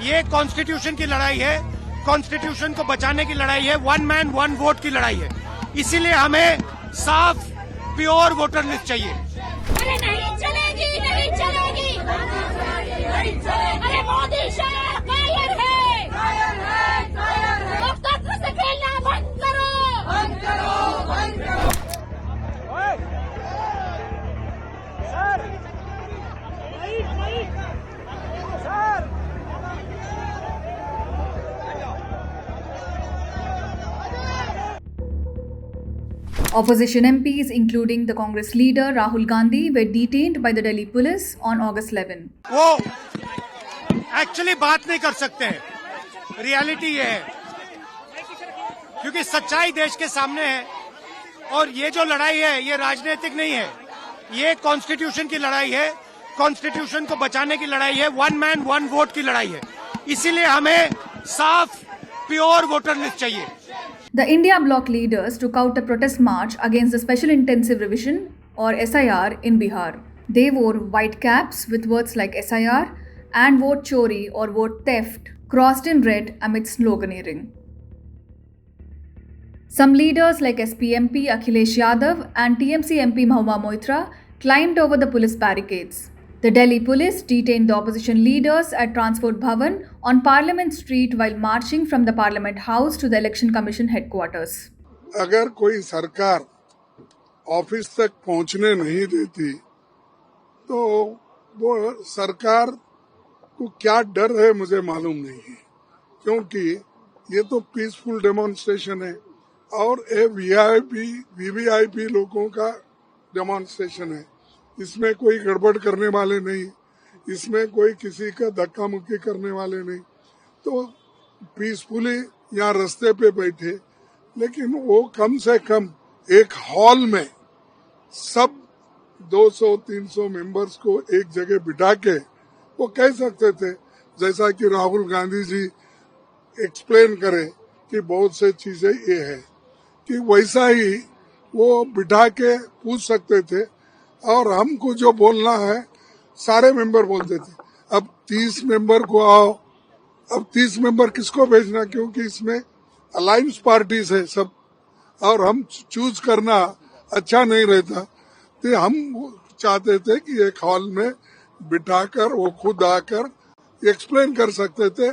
ये कॉन्स्टिट्यूशन की लड़ाई है, कॉन्स्टिट्यूशन को बचाने की लड़ाई है, वन मैन वन वोट की लड़ाई है। इसीलिए हमें साफ प्योर वोटर लिस्ट चाहिए। अरे नहीं चलेगी, नहीं चलेगी, नहीं चलेगी। अरे मोदी शाह कायर है, लोकतंत्र से खेलना बंद करो, बंद करो, बंद करो। Opposition MPs, including the Congress leader Rahul Gandhi, were detained by the Delhi police on August 11. वो एक्चुअली बात नहीं कर सकते हैं, रियलिटी ये है, क्योंकि सच्चाई देश के सामने है। और ये जो लड़ाई है ये राजनीतिक नहीं है, ये कॉन्स्टिट्यूशन की लड़ाई है, कॉन्स्टिट्यूशन को बचाने की लड़ाई है, वन मैन वन वोट की लड़ाई है। इसीलिए हमें साफ प्योर वोटर लिस्ट चाहिए। The India bloc leaders took out a protest march against the Special Intensive Revision or SIR in Bihar. They wore white caps with words like SIR and vote chori or vote theft crossed in red amid sloganeering. Some leaders like SPMP Akhilesh Yadav and TMC MP Mahuma Moitra climbed over the police barricades. The Delhi police detained the opposition leaders at Transport Bhavan on Parliament Street while marching from the Parliament House to the Election Commission headquarters. अगर कोई सरकार office तक पहुंचने नहीं देती तो वो सरकार को क्या डर है मुझे मालूम नहीं है, क्योंकि ये तो पीसफुल डेमोन्स्ट्रेशन है और ये वीवीआईपी लोगों का डेमोन्स्ट्रेशन है। इसमें कोई गड़बड़ करने वाले नहीं, इसमें कोई किसी का धक्का मुक्की करने वाले नहीं, तो पीसफुली यहाँ रास्ते पे बैठे। लेकिन वो कम से कम एक हॉल में सब 200-300 मेंबर्स को एक जगह बिठा के वो कह सकते थे, जैसा कि राहुल गांधी जी एक्सप्लेन करे कि बहुत से चीजें ये है, कि वैसा ही वो बिठा के पूछ सकते थे और हमको जो बोलना है सारे मेंबर बोलते थे। अब 30 मेंबर को आओ, अब 30 मेंबर किसको भेजना, क्योंकि इसमें अलायंस पार्टीज है सब, और हम चूज करना अच्छा नहीं रहता। तो हम चाहते थे कि एक हॉल में बिठाकर वो खुद आकर एक्सप्लेन कर सकते थे,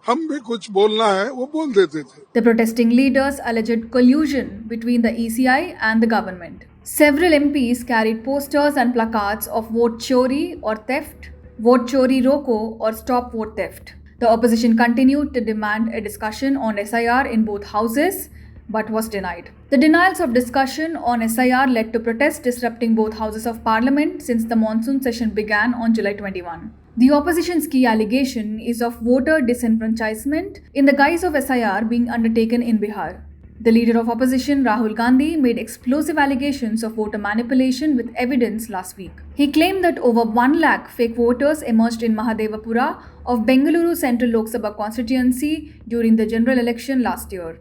हम भी कुछ बोलना है वो बोल देते थे। The protesting leaders alleged collusion between the ECI and the government. Several MPs carried posters and placards of vote chori or theft, vote chori roko or stop vote theft. The opposition continued to demand a discussion on SIR in both houses but was denied. The denials of discussion on SIR led to protests disrupting both houses of parliament since the monsoon session began on July 21. The opposition's key allegation is of voter disenfranchisement in the guise of SIR being undertaken in Bihar. The leader of opposition, Rahul Gandhi, made explosive allegations of voter manipulation with evidence last week. He claimed that over 1 lakh fake voters emerged in Mahadevapura of Bengaluru Central Lok Sabha constituency during the general election last year.